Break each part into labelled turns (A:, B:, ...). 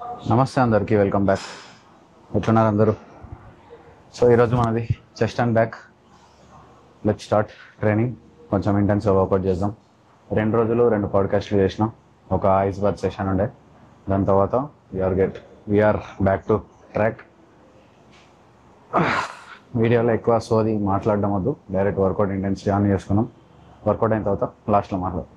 A: నమస్తే అందరికీ, welcome back. ఎట్లున్నారు అందరూ? సో ఈరోజు మనది chest and back. Let's start training. కొంచెం ఇంటెన్సివ్ వర్కౌట్ చేద్దాం. 2 రోజులు 2 పాడ్కాస్ట్లు చేసినాం. ఒక ఐస్ బాత్ సెషన్ ఉండే, దాని తర్వాత వీఆర్ బ్యాక్ టు ట్రాక్. వీడియోలో ఎక్కువ సోది మాట్లాడడం వద్దు, డైరెక్ట్ వర్కౌట్ ఇంటెన్సిటీ ఆన్ చేసుకున్నాం. వర్కౌట్ అయిన తర్వాత లాస్ట్లో మాట్లాడదాం.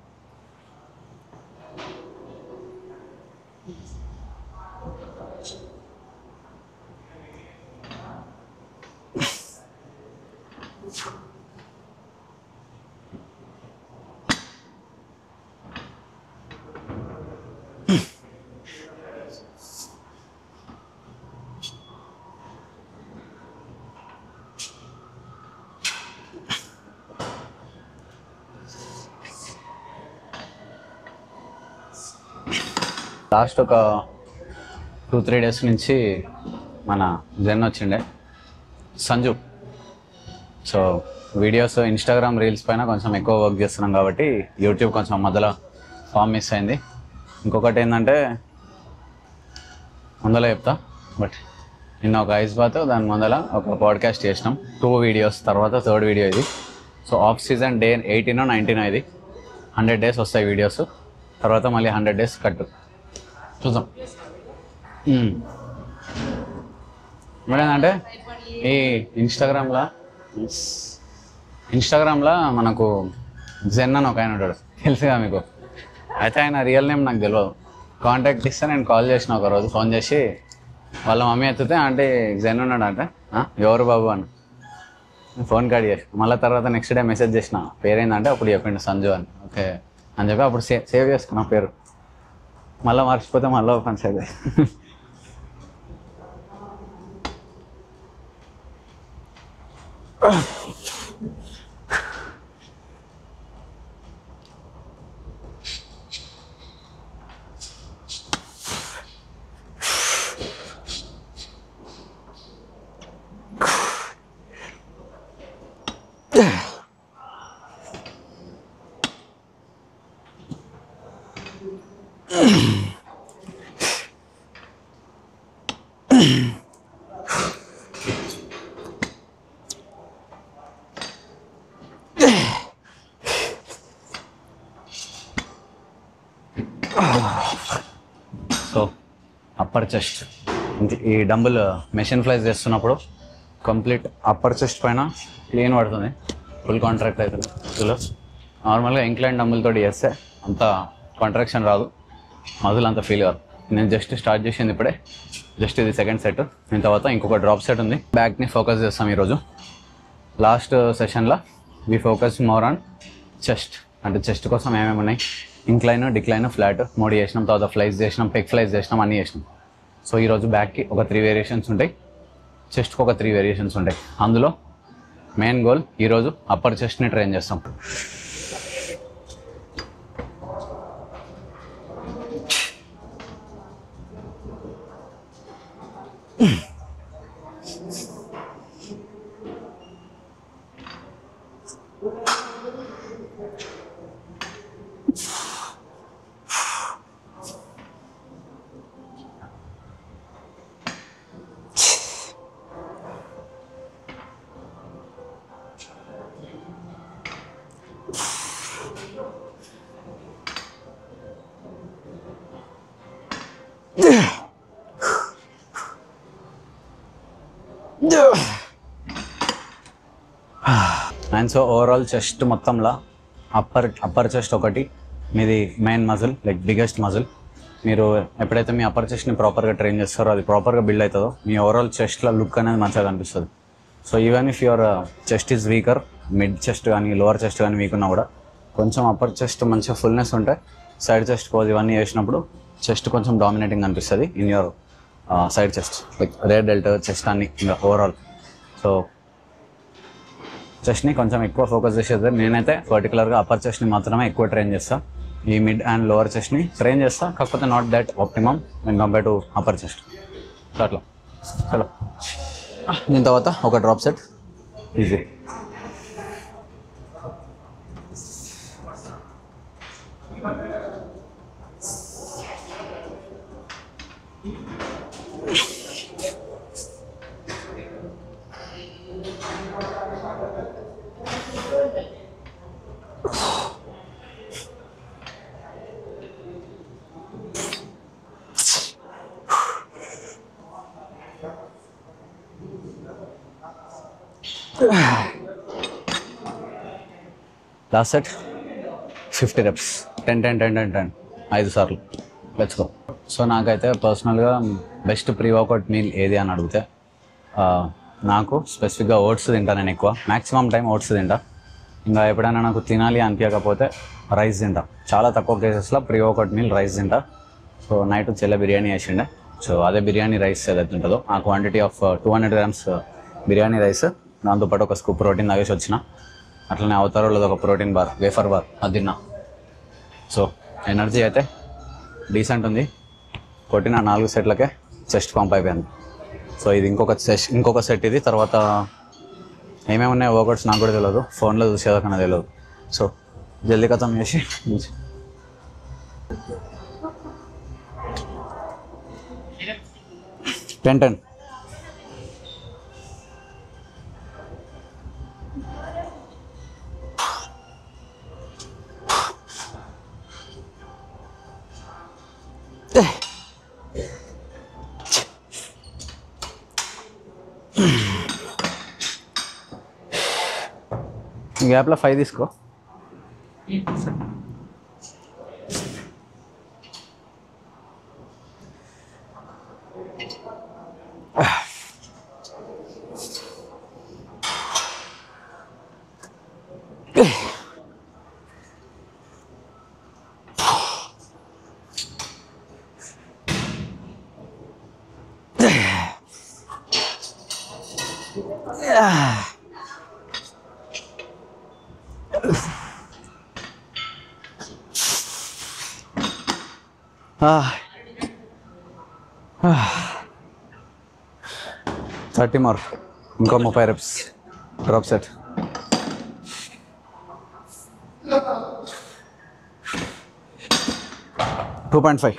A: లాస్ట్ ఒక 2-3 డేస్ నుంచి మన జెన్ వచ్చిండే Sanju. So videos Instagram reels పైన కొంచెం ఎక్కువ వర్క్ చేస్తున్నాం కాబట్టి యూట్యూబ్ కొంచెం మధ్యలో ఫామ్ మిస్ అయింది. ఇంకొకటి ఏంటంటే ముందర చెప్తా, బట్ నిన్న ఒక ఐస్ బాత్, దాని ముందర ఒక పాడ్కాస్ట్ చేసినాం. 2 వీడియోస్ తర్వాత 3rd వీడియో ఇది. సో ఆఫ్ సీజన్ డే 18 19 ఇది 100 డేస్ వస్తాయి వీడియోస్. తర్వాత మళ్ళీ 100 డేస్ కట్టు చూద్దాం. మరి ఏంటంటే ఈ ఇన్స్టాగ్రామ్లో మనకు జెన్ అని ఒక ఆయన ఉంటాడు, తెలుసుగా మీకు. అయితే ఆయన రియల్ నేమ్ నాకు తెలియదు. కాంటాక్ట్ ఇస్తే నేను కాల్ చేసిన ఒకరోజు, ఫోన్ చేసి వాళ్ళ మమ్మీ ఎత్తితే అంటే జెన్ ఉన్నాడు అంటే ఎవరు బాబు అని ఫోన్ కాల్ చేసి, మళ్ళీ తర్వాత నెక్స్ట్ డే మెసేజ్ చేసిన పేరేందంటే అప్పుడు చెప్పిండు సంజు అని. ఓకే అని చెప్పి అప్పుడు సేవ్ చేసుకున్నా పేరు. మళ్ళీ మర్చిపోతే మళ్ళీ ఓపెన్స్ అయితే సో అప్పర్ చెస్ట్ ఈ డంబుల్ మెషిన్ ఫ్లైస్ చేస్తున్నప్పుడు కంప్లీట్ అప్పర్ చెస్ట్ పైన క్లీన్ పడుతుంది, ఫుల్ కాంట్రాక్ట్ అవుతుంది. ఇందులో నార్మల్గా ఇంక్లైన్ డంబుల్ తోటి చేస్తే అంత కాంట్రాక్షన్ రాదు, మజిల్ అంత ఫీల్ కాదు. నేను జస్ట్ స్టార్ట్ చేసింది ఇప్పుడే, జస్ట్ ఇది 2nd సెట్. దీని తర్వాత ఇంకొక డ్రాప్ సెట్ ఉంది. బ్యాక్ని ఫోకస్ చేస్తాం ఈరోజు. లాస్ట్ సెషన్లో we focus more on chest. అంటే చెస్ట్ కోసం ఏమేమి ఉన్నాయి, ఇంక్లైన్, డిక్లైన్, ఫ్లాట్ 3 చేసినాం. తర్వాత ఫ్లైస్ చేసినాం, పెగ్ ఫ్లైస్ చేసినాం, అన్నీ చేసినాం. సో ఈరోజు బ్యాక్కి ఒక 3 వేరియేషన్స్ ఉంటాయి, చెస్ట్కి ఒక 3 వేరియేషన్స్ ఉంటాయి. అందులో మెయిన్ గోల్ ఈరోజు అప్పర్ చెస్ట్ని ట్రైన్ చేస్తాం. అండ్ సో ఓవరాల్ చెస్ట్ మొత్తంలో అప్పర్ చెస్ట్ ఒకటి మీది main muscle, like biggest muscle. మీరు ఎప్పుడైతే మీ అప్పర్ చెస్ట్ని ప్రాపర్గా ట్రైన్ చేస్తారో, అది ప్రాపర్గా బిల్డ్ అవుతుందో, మీ ఓవరాల్ చెస్ట్లో లుక్ అనేది మంచిగా కనిపిస్తుంది. So even if your chest is weaker, mid chest కానీ లోవర్ చెస్ట్ కానీ వీక్ ఉన్నా కూడా కొంచెం అప్పర్ చెస్ట్ మంచిగా ఫుల్నెస్ ఉంటే సైడ్ చెస్ట్ పోజ్ ఇవన్నీ చేసినప్పుడు చెస్ట్ కొంచెం డామినేటింగ్ అనిపిస్తుంది in your side chest, like rare dwelt chest అన్ని ఓవరాల్. సో చెస్ట్ని కొంచెం ఎక్కువ ఫోకస్ చేసేది. నేనైతే పర్టికులర్గా అప్పర్ చెస్ట్ని మాత్రమే ఎక్కువ ట్రైన్ చేస్తాను. ఈ మిడ్ అండ్ లోవర్ చెస్ట్ని ట్రైన్ చేస్తాను, కాకపోతే not that optimum when compare to upper chest. So అట్లా చలో. దీని తర్వాత ఒక drop set easy. Last set 50 reps 10 10 10 10 10 5 సార్లు. Let's go. సో నాకైతే పర్సనల్గా బెస్ట్ ప్రీ వర్కౌట్ మీల్ ఏది అని అడిగితే నాకు స్పెసిఫిక్గా ఓట్స్ తింటా. నేను ఎక్కువ మ్యాక్సిమం టైం ఓట్స్ తింటా. ఇంకా ఎప్పుడైనా నాకు తినాలి అనిపించకపోతే రైస్ తింటా. చాలా తక్కువ కేసెస్లో ప్రీ వర్కౌట్ మీల్ రైస్ తింటా. సో నైట్ చెల్లె బిర్యానీ వేసిండే. సో అదే బిర్యానీ రైస్ ఏదైతే ఉంటుందో ఆ quantity of 200 grams biryani rice, దాంతోపాటు ఒక స్కూప్ ప్రోటీన్ తాగేసి వచ్చిన. అట్లనే అవతారంలో ఒక ప్రోటీన్ బార్, వేఫర్ బార్ అది తిన్నా. సో ఎనర్జీ అయితే డీసెంట్ ఉంది. కొట్టిన 4 సెట్లకే చెస్ట్ పంప్ అయిపోయింది. సో ఇది ఇంకొక సెట్. ఇది తర్వాత ఏమేమి ఉన్నాయో వర్కౌట్స్ నాకు కూడా తెలియదు, ఫోన్లో చూసేదాకన్నా తెలియదు. సో జల్దీ ఖతం చేసి 10 10. గ్యాప్లో 5 తీసుకో. థర్టీ మోర్, ఇంకో 30 reps drop set. Two 2.5.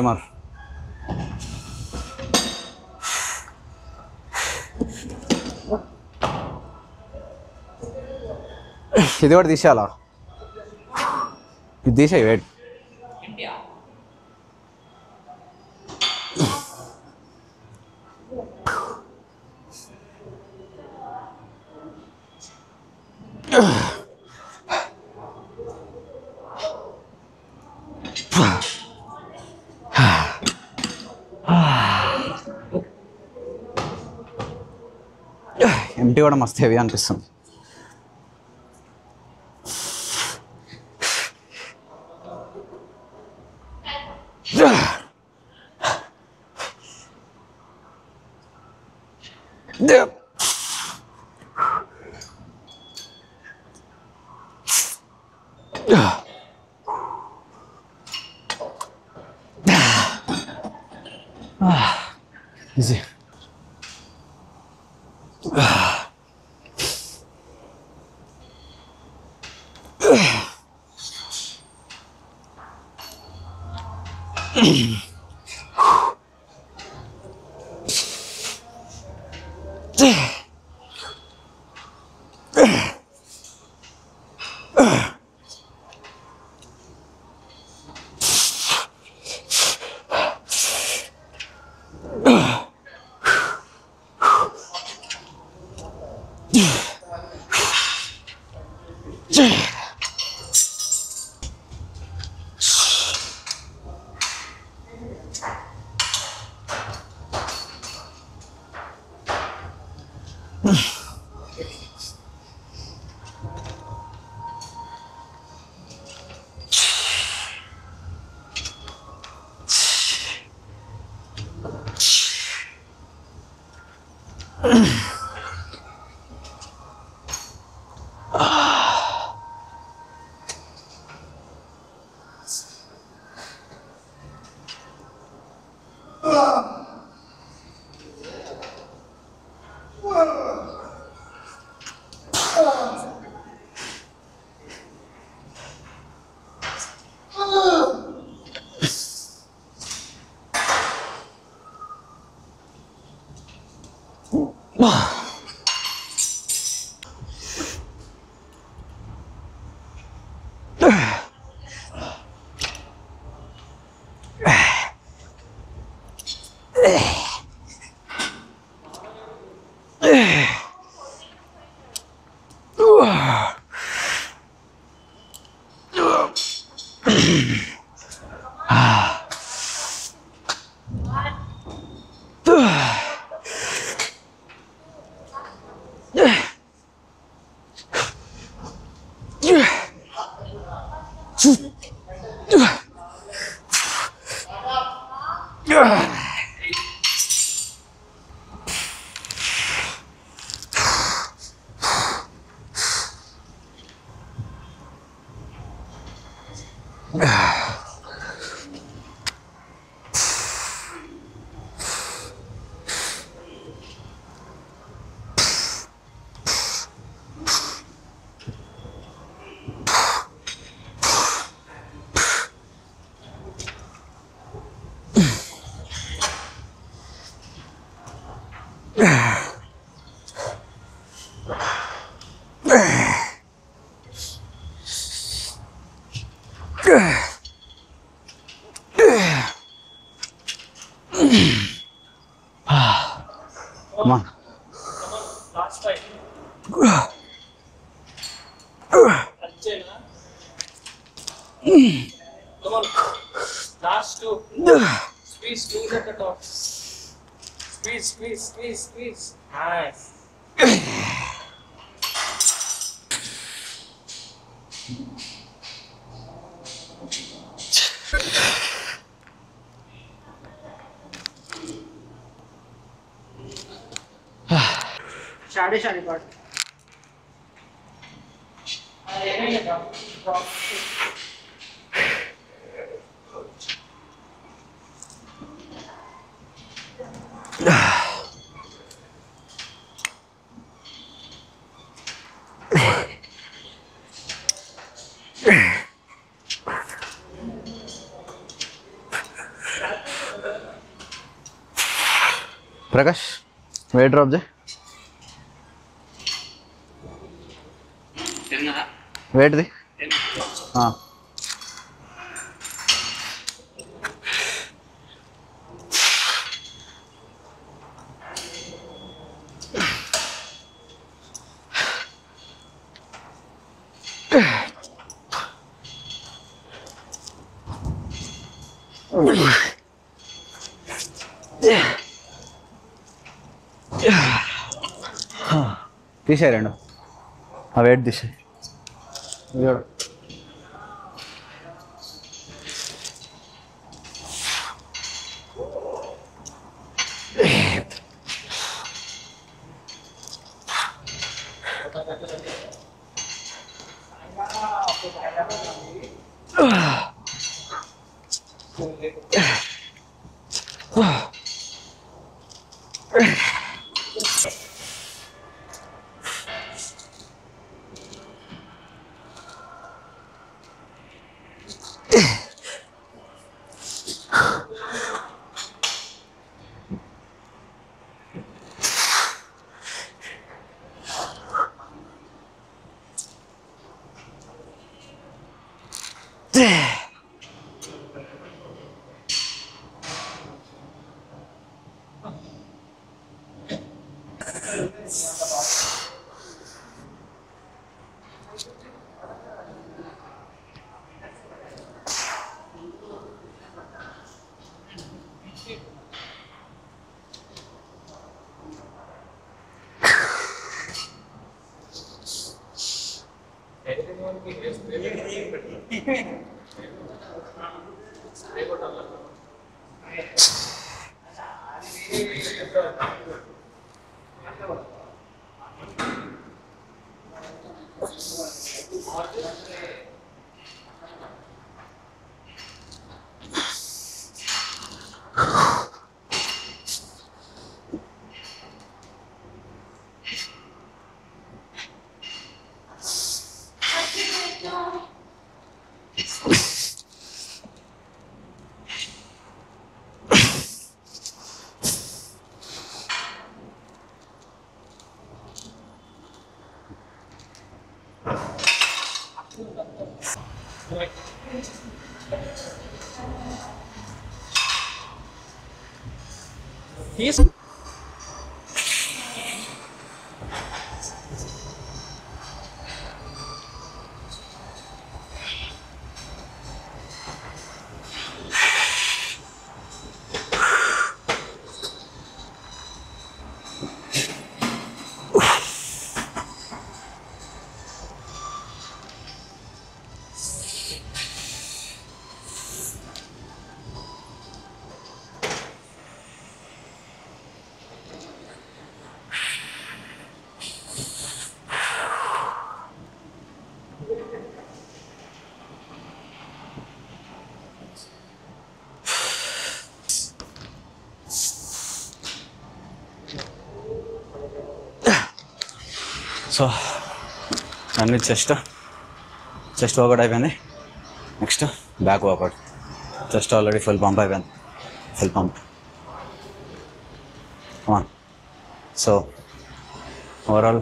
A: more. ఇది కూడా తీసేయాలా? ఇది తీసేయి. వెయిట్. ఎంటీ కూడా మస్తు హెవీ అనిపిస్తుంది. Easy. Come on.
B: Last fight. Come on. Last two. Squeeze at the top. Squeeze. Nice. Shady part.
A: Prakash, weight drop je. Weight di. हाँ. తీసేయి రెండు ఆ వెయిట్ తీసేయి చూడు
B: He's
A: సో అన్ని చెస్ట్ వర్కౌట్ అయిపోయింది. Next back workout. Chest already full pump అయిపోయింది, full pump. So overall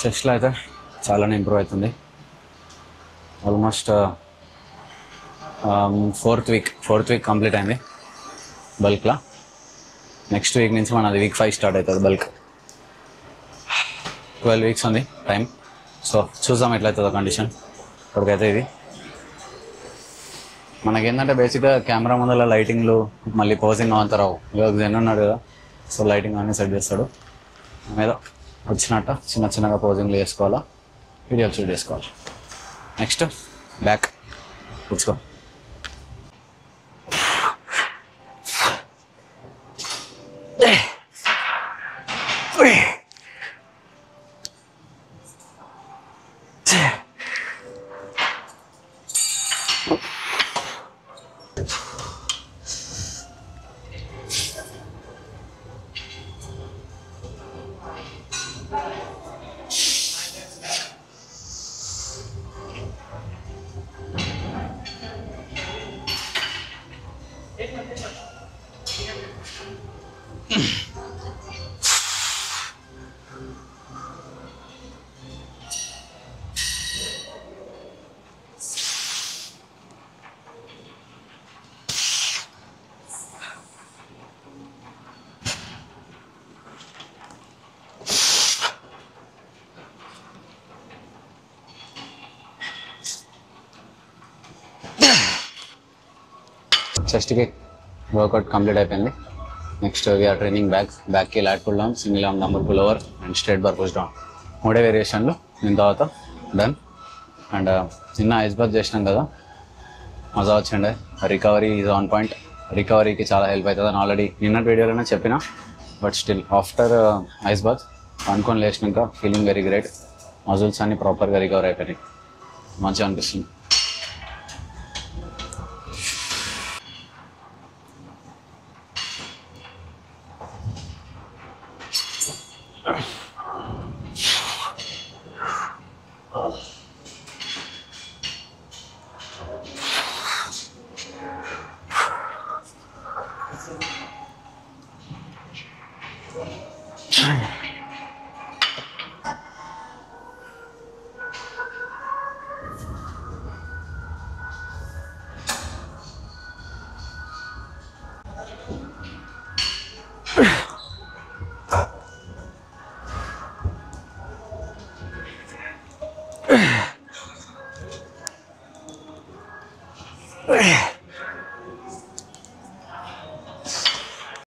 A: చెస్ట్లో అయితే చాలానే ఇంప్రూవ్ అవుతుంది. ఆల్మోస్ట్ ఫోర్త్ వీక్ కంప్లీట్ అయింది బల్క్లా. నెక్స్ట్ వీక్ నుంచి మనది వీక్ 5 స్టార్ట్ అవుతుంది బల్క్. 12 వీక్స్ ఉంది టైం. సో చూద్దాం ఎట్లయితుందో కండిషన్. ఇప్పటికైతే ఇది మనకేంటంటే బేసిక్గా కెమెరా ముందర లైటింగ్లు మళ్ళీ పోజింగ్ అంతా రావు. ఇవాళ జెన్ ఉన్నాడు కదా, సో లైటింగ్ అన్నీ సెట్ చేస్తాడు. మీద వచ్చినట్ట చిన్నగా పోజింగ్లు వేసుకోవాలా, వీడియోలు షూట్ చేసుకోవాలి. నెక్స్ట్ బ్యాక్ కూర్చో. చెస్ట్కి వర్కౌట్ కంప్లీట్ అయిపోయింది. నెక్స్ట్ వీఆర్ ట్రైనింగ్ బ్యాక్కి lat pull down, single arm dumbbell pull over and straight bar push down. 3 వేరియేషన్లు. దీని తర్వాత డన్. అండ్ నిన్న ఐస్ బాత్ చేసినాం కదా, మజా వచ్చిండే. Recovery is on point. రికవరీకి చాలా హెల్ప్ అవుతుంది అని ఆల్రెడీ నిన్నటి వీడియోలోనే చెప్పిన. But still after ice bath అనుకొని లేచినాక ఫీలింగ్ వెరీ గ్రేట్. మజిల్స్ అన్ని ప్రాపర్గా రికవర్ అయిపోయినాయి. మంచిగా అనిపిస్తుంది.